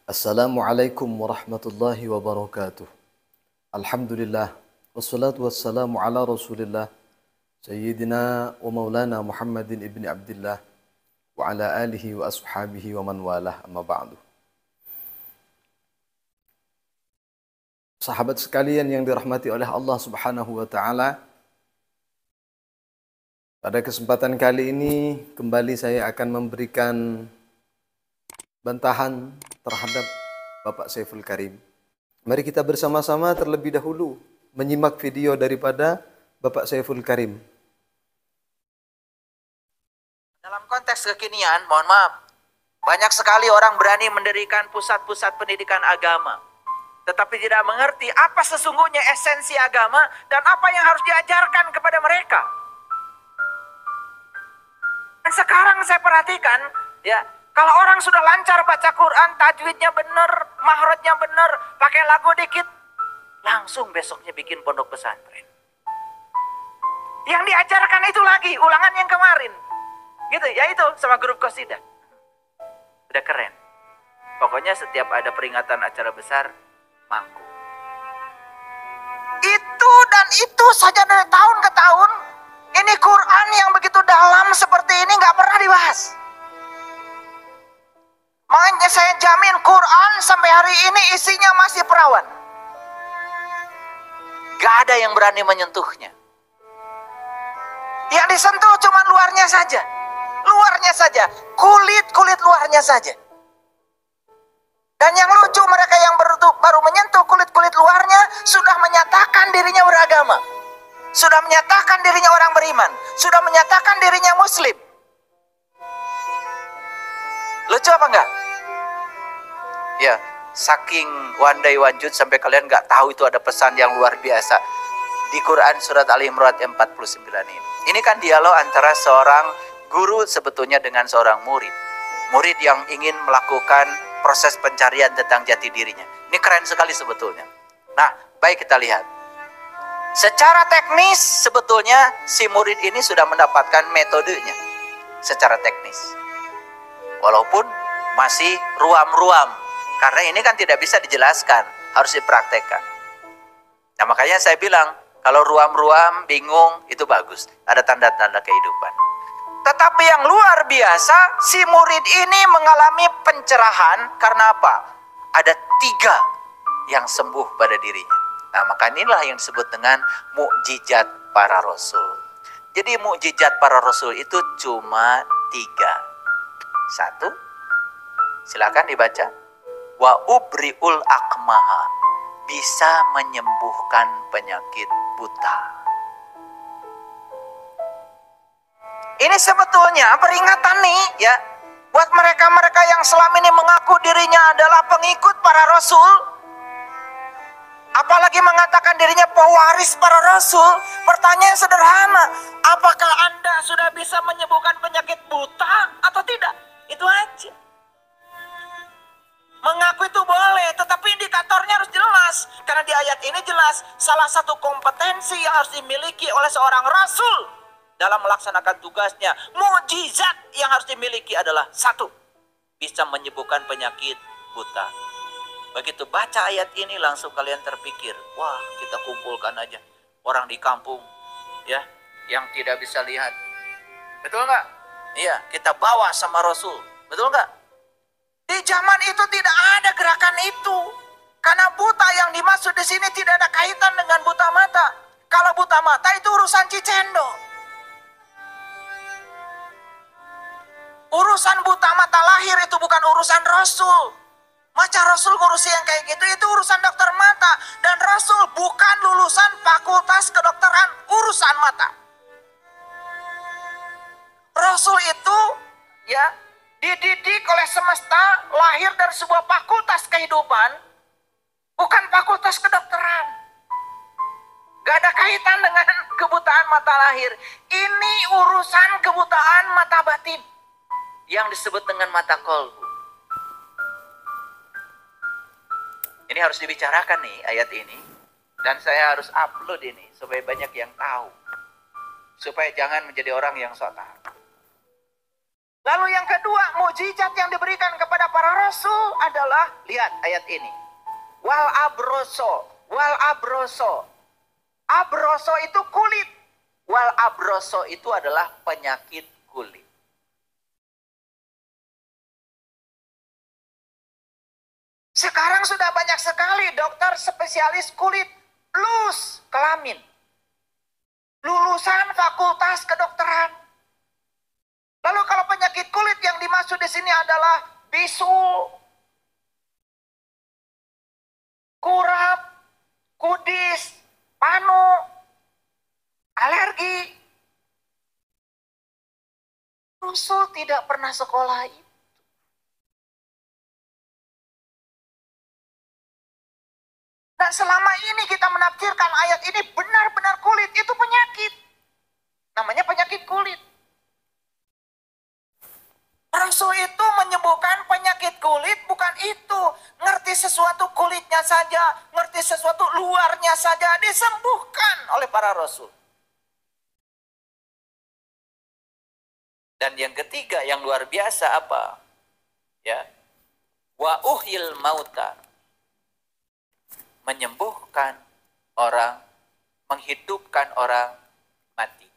Assalamualaikum warahmatullahi wabarakatuh. Alhamdulillah. Wassalatu wassalamu ala rasulillah. Sayyidina wa maulana Muhammadin ibni Abdillah. Wa ala alihi wa ashabihi wa man walah amma ba'du. Sahabat sekalian yang dirahmati oleh Allah subhanahu wa ta'ala. Pada kesempatan kali ini kembali saya akan memberikan bantahan terhadap Bapak Saiful Karim. Mari kita bersama-sama terlebih dahulu menyimak video daripada Bapak Saiful Karim. Dalam konteks kekinian, mohon maaf, banyak sekali orang berani mendirikan pusat-pusat pendidikan agama, tetapi tidak mengerti apa sesungguhnya esensi agama dan apa yang harus diajarkan kepada mereka. Dan sekarang saya perhatikan, ya, kalau orang sudah lancar baca Quran, tajwidnya benar, mahrajnya benar, pakai lagu dikit, langsung besoknya bikin pondok pesantren. Yang diajarkan itu lagi, ulangan yang kemarin. Gitu, ya itu sama grup qasidah. Udah keren. Pokoknya setiap ada peringatan acara besar, manggung. Itu dan itu saja dari tahun ke tahun. Ini Quran yang begitu dalam seperti ini nggak pernah dibahas. Makanya saya jamin Quran sampai hari ini isinya masih perawan. Gak ada yang berani menyentuhnya. Yang disentuh cuma luarnya saja. Luarnya saja. Kulit luarnya saja. Dan yang lucu, mereka yang baru menyentuh kulit luarnya sudah menyatakan dirinya beragama. Sudah menyatakan dirinya orang beriman. Sudah menyatakan dirinya muslim. Lucu apa enggak? Ya, saking wandai wanjut sampai kalian nggak tahu itu ada pesan yang luar biasa di Quran surat Al-Imran 49 ini. Ini kan dialog antara seorang guru sebetulnya dengan seorang murid. Murid yang ingin melakukan proses pencarian tentang jati dirinya. Ini keren sekali sebetulnya. Nah, baik kita lihat. Secara teknis sebetulnya si murid ini sudah mendapatkan metodenya. Secara teknis. Walaupun masih ruam-ruam. Karena ini kan tidak bisa dijelaskan, harus dipraktekkan. Nah makanya saya bilang, kalau ruam-ruam, bingung, itu bagus. Ada tanda-tanda kehidupan. Tetapi yang luar biasa, si murid ini mengalami pencerahan karena apa? Ada 3 yang sembuh pada dirinya. Nah maka inilah yang disebut dengan mukjizat para rasul. Jadi mukjizat para rasul itu cuma 3. 1, silakan dibaca. Wa ubriul akmaha, bisa menyembuhkan penyakit buta. Ini sebetulnya peringatan nih ya, buat mereka-mereka yang selama ini mengaku dirinya adalah pengikut para rasul, apalagi mengatakan dirinya pewaris para rasul. Pertanyaan sederhana, apakah Anda sudah bisa menyembuhkan penyakit buta atau tidak? Itu aja. Mengaku itu boleh, tetapi indikatornya harus jelas. Karena di ayat ini jelas, salah satu kompetensi yang harus dimiliki oleh seorang rasul dalam melaksanakan tugasnya, mukjizat yang harus dimiliki adalah 1, bisa menyembuhkan penyakit buta. Begitu baca ayat ini langsung kalian terpikir, wah kita kumpulkan aja orang di kampung ya yang tidak bisa lihat. Betul nggak? Iya, kita bawa sama rasul. Betul nggak? Di zaman itu tidak ada gerakan itu. Karena buta yang dimaksud di sini tidak ada kaitan dengan buta mata. Kalau buta mata itu urusan Cicendo. Urusan buta mata lahir itu bukan urusan Rasul. Masa Rasul ngurusi yang kayak gitu, itu urusan dokter mata. Dan Rasul bukan lulusan fakultas kedokteran urusan mata. Rasul itu ya dididik oleh semesta, lahir dari sebuah fakultas kehidupan, bukan fakultas kedokteran. Gak ada kaitan dengan kebutaan mata lahir. Ini urusan kebutaan mata batin yang disebut dengan mata kolbu. Ini harus dibicarakan nih ayat ini, dan saya harus upload ini supaya banyak yang tahu, supaya jangan menjadi orang yang sok tahu. Lalu yang kedua, mukjizat yang diberikan kepada para rasul adalah, lihat ayat ini. Wal abroso, wal abroso. Abroso itu kulit. Wal abroso itu adalah penyakit kulit. Sekarang sudah banyak sekali dokter spesialis kulit, plus kelamin. Lulusan fakultas kedokteran. Lalu kalau penyakit kulit yang dimaksud di sini adalah bisu, kurap, kudis, panu, alergi. Rasul tidak pernah sekolah itu. Dan selama ini kita menafsirkan ayat ini benar-benar kulit itu penyakit. Namanya penyakit kulit. Rasul itu menyembuhkan penyakit kulit bukan itu. Ngerti sesuatu kulitnya saja, ngerti sesuatu luarnya saja disembuhkan oleh para rasul. Dan yang ketiga yang luar biasa apa? Ya. Wa uhyil mauta. Menyembuhkan orang, menghidupkan orang mati.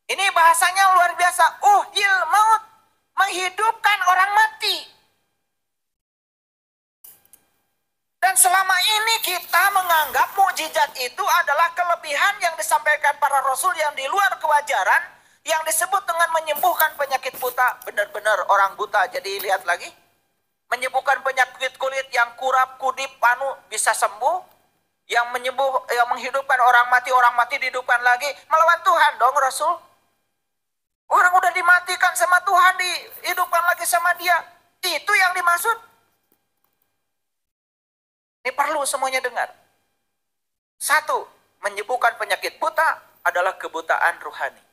Ini bahasanya luar biasa. Uhyil maut, menghidupkan orang mati. Dan selama ini kita menganggap mukjizat itu adalah kelebihan yang disampaikan para rasul yang di luar kewajaran, yang disebut dengan menyembuhkan penyakit buta. Benar-benar orang buta jadi lihat lagi. Menyembuhkan penyakit kulit yang kurap, kudip, panu bisa sembuh. Yang menghidupkan orang mati dihidupkan lagi. Melawan Tuhan dong Rasul. Orang udah dimatikan sama Tuhan, dihidupkan lagi sama dia. Itu yang dimaksud. Ini perlu semuanya dengar. Satu, menyembuhkan penyakit buta adalah kebutaan rohani.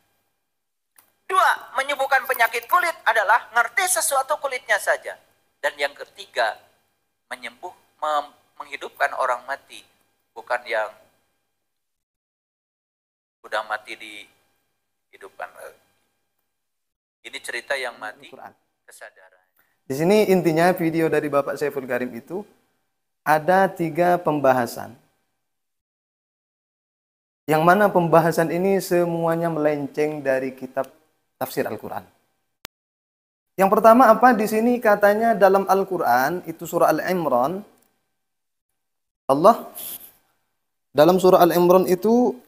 Dua, menyembuhkan penyakit kulit adalah ngerti sesuatu kulitnya saja. Dan yang ketiga, menghidupkan orang mati. Bukan yang udah mati dihidupkan lagi. Ini cerita yang mati kesadaran. Di sini intinya video dari Bapak Saiful Karim itu ada 3 pembahasan. Yang mana pembahasan ini semuanya melenceng dari kitab tafsir Al-Quran. Yang pertama apa? Di sini katanya dalam Al-Quran, itu surah Al-Imran, Allah dalam surah Al-Imran itu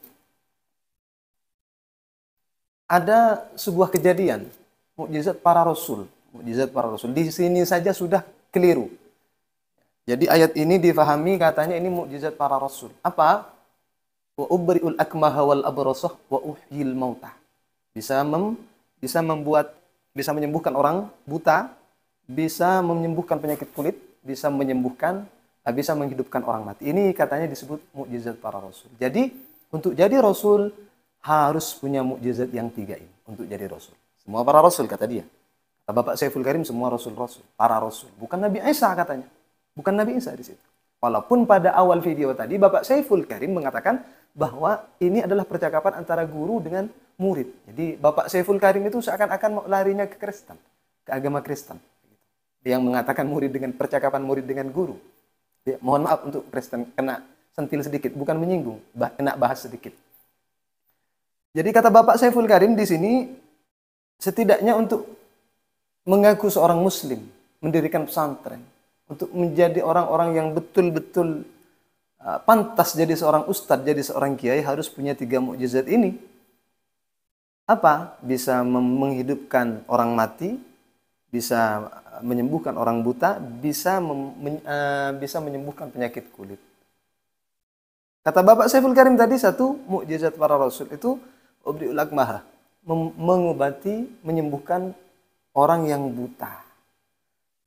ada sebuah kejadian, mukjizat para rasul. Mukjizat para rasul. Di sini saja sudah keliru. Jadi ayat ini difahami katanya ini mukjizat para rasul. Apa? Wa ubri'ul akmaha wal abrasah wa uhyil mauta. Bisa menyembuhkan orang buta, bisa menyembuhkan penyakit kulit, bisa menghidupkan orang mati. Ini katanya disebut mukjizat para rasul. Jadi untuk jadi rasul harus punya mukjizat yang 3 ini untuk jadi rasul. Semua para rasul kata dia. Kata Bapak Saiful Karim semua rasul-rasul, para rasul. Bukan Nabi Isa katanya. Bukan Nabi Isa di situ. Walaupun pada awal video tadi Bapak Saiful Karim mengatakan bahwa ini adalah percakapan antara guru dengan murid. Jadi Bapak Saiful Karim itu seakan-akan larinya ke Kristen, ke agama Kristen. Yang mengatakan percakapan murid dengan guru. Ya, mohon maaf untuk Kristen, kena sentil sedikit, bukan menyinggung, kena bahas sedikit. Jadi kata Bapak Saiful Karim di sini, setidaknya untuk mengaku seorang Muslim, mendirikan pesantren, untuk menjadi orang-orang yang betul-betul pantas jadi seorang ustadz, jadi seorang kiai, harus punya 3 mukjizat ini. Apa? Bisa menghidupkan orang mati, bisa menyembuhkan orang buta, bisa menyembuhkan penyakit kulit. Kata Bapak Saiful Karim tadi, 1 mukjizat para rasul itu ubri'ul akmaha, mengobati, menyembuhkan orang yang buta.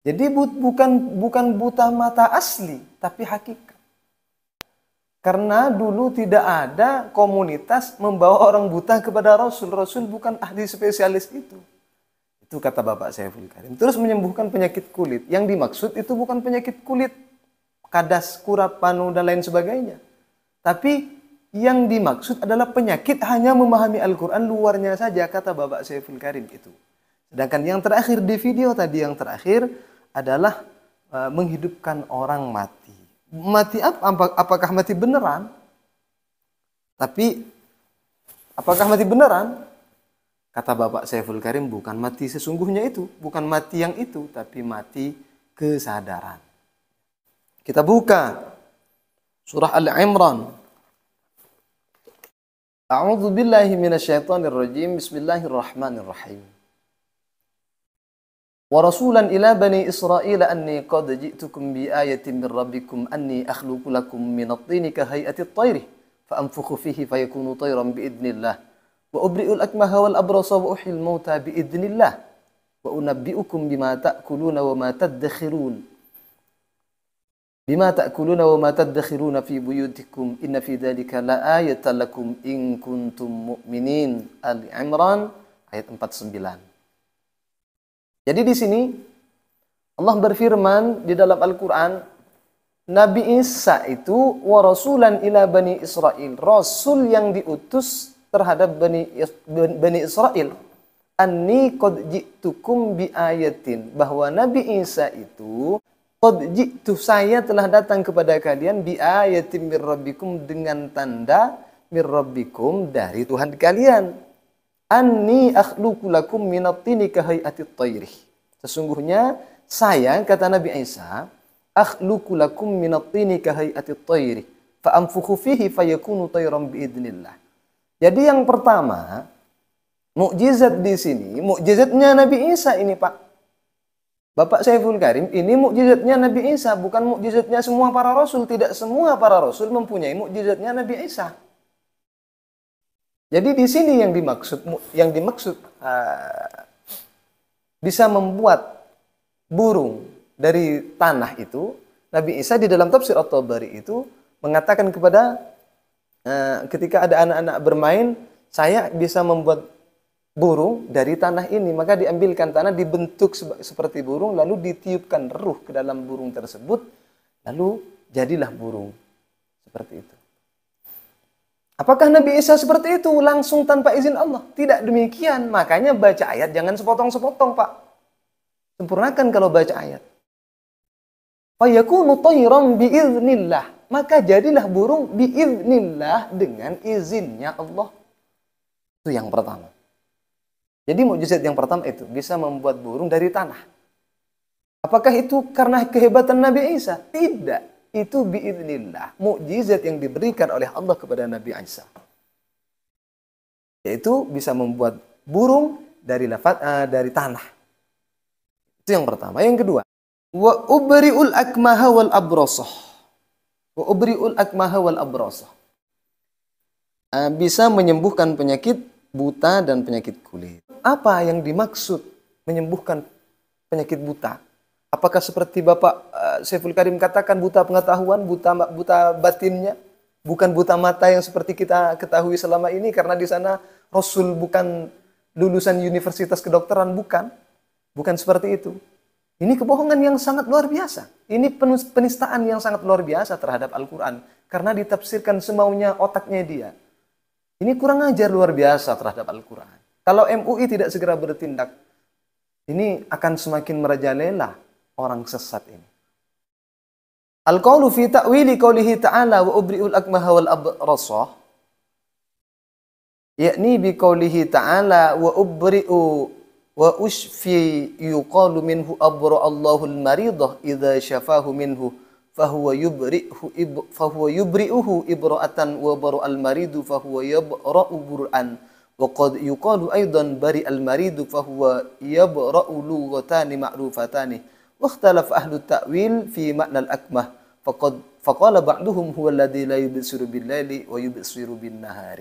Jadi bukan buta mata asli, tapi hakikat. Karena dulu tidak ada komunitas membawa orang buta kepada Rasul. Rasul bukan ahli spesialis itu. Itu kata Bapak Saiful Karim. Terus menyembuhkan penyakit kulit. Yang dimaksud itu bukan penyakit kulit, kadas, kurap, panu, dan lain sebagainya. Tapi yang dimaksud adalah penyakit hanya memahami Al-Quran luarnya saja, kata Bapak Saiful Karim itu. Sedangkan yang terakhir di video tadi yang terakhir adalah menghidupkan orang mati. Mati apa? Apakah mati beneran? Tapi apakah mati beneran? Kata Bapak Saiful Karim, bukan mati sesungguhnya itu, bukan mati yang itu, tapi mati kesadaran. Kita buka surah Al-Imran. A'udzu billahi minasyaitonir rajim. Bismillahirrahmanirrahim. Wa rasulan ila bani Israil anni qad ji'tukum bi ayatin min rabbikum anni akhluqu lakum minat tini ka hay'atit tayri fa anfukhu fihi fayakunu tayran bi idznillah. Wa ubri'ul akmaha wal abrasa wa uhyil mauta bi idznillah wa unabbi'ukum bima ta'kuluna wa ma tadakhirun wa ma tadakhiruna fi buyutikum inna fi dzalika la ayatan lakum in kuntum mu'minin. Al-Imran ayat 49. Jadi di sini Allah berfirman di dalam Al-Qur'an, Nabi Isa itu wa rasulan ila bani Israil, rasul yang diutus terhadap Bani Israel. Anni qad ji'tukum bi ayatin, bahwa Nabi Isa itu qad ji'tu, saya telah datang kepada kalian bi ayatin mir rabbikum, dengan tanda mir rabbikum, dari Tuhan kalian. Anni akhluqu lakum minat tini ka hay'atit tayri, sesungguhnya saya, kata Nabi Isa, akhluqu lakum minat tini ka hay'atit tayri fa anfukhu fihi fayakunu tayran bi idznillah. Jadi yang pertama, mukjizat di sini, mukjizatnya Nabi Isa ini, Pak. Bapak Saiful Karim, ini mukjizatnya Nabi Isa, bukan mukjizatnya semua para rasul. Tidak semua para rasul mempunyai mukjizatnya Nabi Isa. Jadi di sini yang dimaksud bisa membuat burung dari tanah itu, Nabi Isa di dalam tafsir At-Tabari itu mengatakan kepada ketika ada anak-anak bermain, saya bisa membuat burung dari tanah ini. Maka diambilkan tanah, dibentuk seperti burung, lalu ditiupkan ruh ke dalam burung tersebut, lalu jadilah burung seperti itu. Apakah Nabi Isa seperti itu langsung tanpa izin Allah? Tidak demikian. Makanya baca ayat jangan sepotong-sepotong, Pak. Sempurnakan kalau baca ayat. Fayakunu tayran biiznillah, maka jadilah burung biiznillah, dengan izinnya Allah. Itu yang pertama. Jadi mukjizat yang pertama itu bisa membuat burung dari tanah. Apakah itu karena kehebatan Nabi Isa? Tidak. Itu biiznillah, mukjizat yang diberikan oleh Allah kepada Nabi Isa. Yaitu bisa membuat burung dari tanah. Itu yang pertama. Yang kedua, wa ubri'ul akmaha wal abrasah. Wa ubri'ul akmaha wal abrasah. Bisa menyembuhkan penyakit buta dan penyakit kulit. Apa yang dimaksud menyembuhkan penyakit buta? Apakah seperti Bapak Saiful Karim katakan buta pengetahuan, buta batinnya, bukan buta mata yang seperti kita ketahui selama ini, karena di sana Rasul bukan lulusan universitas kedokteran, bukan seperti itu. Ini kebohongan yang sangat luar biasa. Ini penistaan yang sangat luar biasa terhadap Al-Quran, karena ditafsirkan semaunya otaknya dia. Ini kurang ajar luar biasa terhadap Al-Quran. Kalau MUI tidak segera bertindak, ini akan semakin merajalela orang sesat ini. Al-qawlu fi ta'wili qawlihi ta'ala wa ubri'ul akmaha wal abrasah, yakni bi qawlihi ta'ala wa ubri'u wa ushfi yuqalu minhu abra Allahul maridah idza syafahu minhu fahuwa yubri'uhu ibra'atan wa bara'al maridu fahuwa yabra'u bur'an wa qad yuqalu aidan bari'al maridu fahuwa yabra'u lughatani ma'rufatani. واختلف أهل التأويل في معنى الأكمه فقال بعضهم هو الذي لا يبصر بالليل ويبصر بالنهار.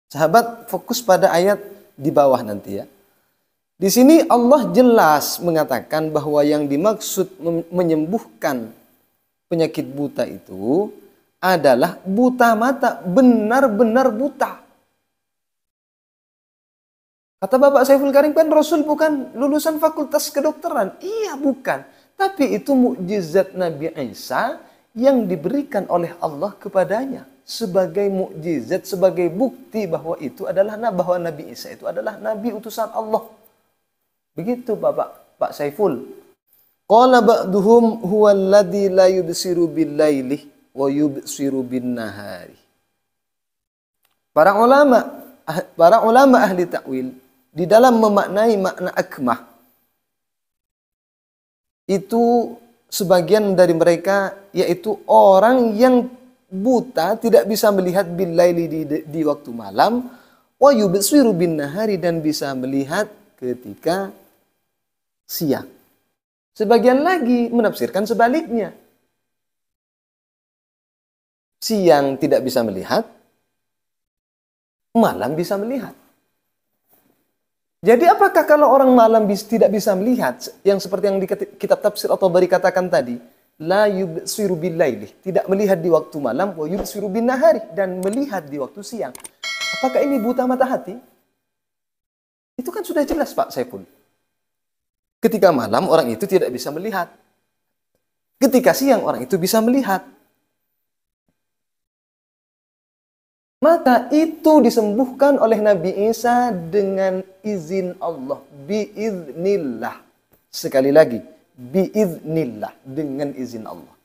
Sahabat, fokus pada ayat di bawah nanti ya. Di sini Allah jelas mengatakan bahwa yang dimaksud menyembuhkan penyakit buta itu adalah buta mata, benar-benar buta. Kata Bapak Saiful Karim, kan Rasul bukan lulusan fakultas kedokteran. Iya, bukan. Tapi itu mukjizat Nabi Isa yang diberikan oleh Allah kepadanya. sebagai mukjizat, sebagai bukti bahwa itu adalah bahwa Nabi Isa itu adalah nabi utusan Allah. Begitu Pak Saiful. Qala ba'duhum huwa alladhi la yubsiru bil laili wa yubsiru bin nahari. Para ulama ahli takwil di dalam memaknai makna akmah itu sebagian dari mereka yaitu orang yang buta tidak bisa melihat bil laili di waktu malam wa yubsiru bin nahari dan bisa melihat ketika siang. Sebagian lagi menafsirkan sebaliknya. Siang tidak bisa melihat, malam bisa melihat. Jadi apakah kalau orang malam tidak bisa melihat, yang seperti yang di kitab tafsir At-Tabari katakan tadi, la yubsiru bil laili, tidak melihat di waktu malam, wa yubsiru bin nahari, dan melihat di waktu siang. Apakah ini buta mata hati? Itu kan sudah jelas Pak Saiful. Ketika malam orang itu tidak bisa melihat. Ketika siang orang itu bisa melihat. Maka itu disembuhkan oleh Nabi Isa dengan izin Allah. Biiznillah. Sekali lagi. Biiznillah. Dengan izin Allah.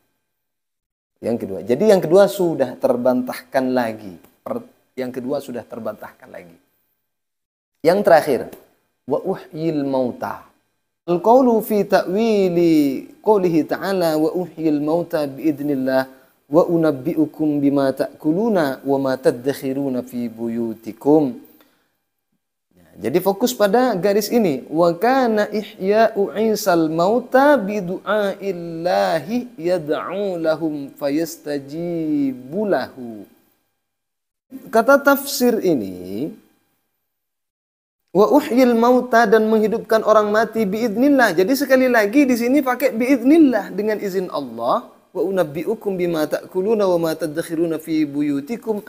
Yang kedua. Jadi yang kedua sudah terbantahkan lagi. Yang kedua sudah terbantahkan lagi. Yang terakhir. Wa uhyil mauta. Al-qawlu fi ta'wili qawlihi ta'ala wa uhyil mauta biidznillah wa unabbi'ukum bima ta'kuluna wa ma taddakhiruna fi buyutikum. Jadi fokus pada garis ini. Wa kana ihya'u Isal mauta bi du'aillahi yad'u lahum fayastajibu lahu. Kata tafsir ini, wa uhyil mauta, dan menghidupkan orang mati biidznillah. Jadi sekali lagi di sini pakai biidznillah, dengan izin Allah. Wa unabbi'ukum bima ta'kuluna wa ma taddakhiruna fi buyutikum.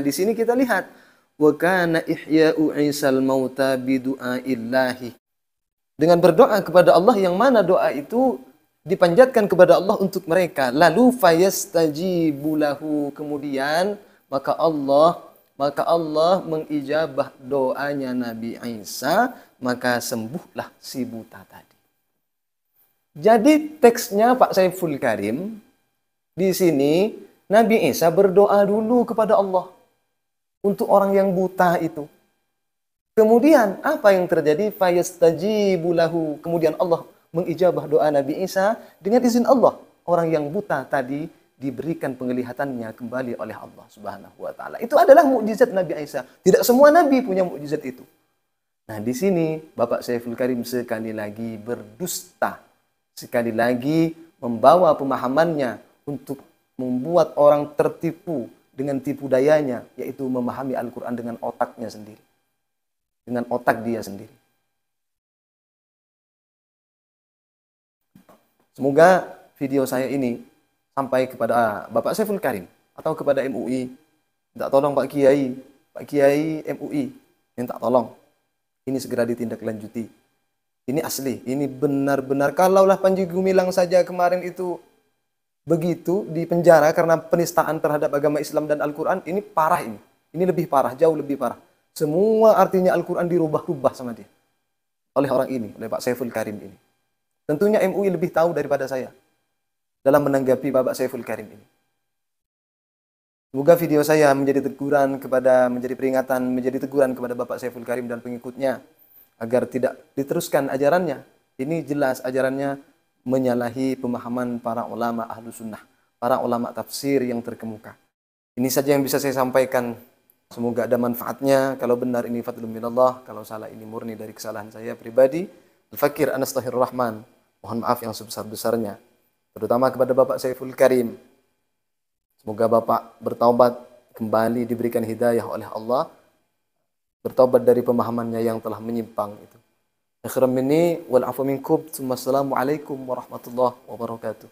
Di sini kita lihat wa kana ihya'u Isal mauta bi du'aillahi. Dengan berdoa kepada Allah, yang mana doa itu dipanjatkan kepada Allah untuk mereka. Lalu fayastajibu lahu, kemudian maka Allah mengijabah doanya Nabi Isa, maka sembuhlah si buta tadi. Jadi teksnya Pak Saiful Karim, di sini Nabi Isa berdoa dulu kepada Allah untuk orang yang buta itu. Kemudian apa yang terjadi? Fayastajibu lahu. Kemudian Allah mengijabah doa Nabi Isa dengan izin Allah. Orang yang buta tadi diberikan penglihatannya kembali oleh Allah Subhanahu wa taala. Itu adalah mukjizat Nabi Isa. Tidak semua nabi punya mukjizat itu. Nah, di sini Bapak Saiful Karim sekali lagi berdusta. Sekali lagi membawa pemahamannya untuk membuat orang tertipu dengan tipu dayanya, yaitu memahami Al-Qur'an dengan otaknya sendiri. Dengan otak dia sendiri. Semoga video saya ini sampai kepada Bapak Saiful Karim atau kepada MUI. Minta tolong Pak Kiai MUI, minta tolong. Ini segera ditindaklanjuti. Ini asli, ini benar-benar. Kalaulah Panji Gumilang saja kemarin itu begitu di penjara karena penistaan terhadap agama Islam dan Al-Quran, ini parah ini. Ini lebih parah, jauh lebih parah. Semua artinya Al-Quran dirubah-rubah sama dia. Oleh orang ini, oleh Pak Saiful Karim ini. Tentunya MUI lebih tahu daripada saya dalam menanggapi Bapak Saiful Karim ini. Semoga video saya menjadi teguran kepada Bapak Saiful Karim dan pengikutnya agar tidak diteruskan ajarannya. Ini jelas ajarannya menyalahi pemahaman para ulama ahlu sunnah, para ulama tafsir yang terkemuka. Ini saja yang bisa saya sampaikan. Semoga ada manfaatnya. Kalau benar ini fadlun minallah, kalau salah ini murni dari kesalahan saya pribadi. Al-Fakir Anastaghfirur Rahman. Mohon maaf yang sebesar-besarnya, terutama kepada Bapak Saiful Karim. Semoga Bapak bertaubat, kembali diberikan hidayah oleh Allah, bertaubat dari pemahamannya yang telah menyimpang itu. Akhirnya minni wal afu minkum. Wassalamualaikum warahmatullahi wabarakatuh.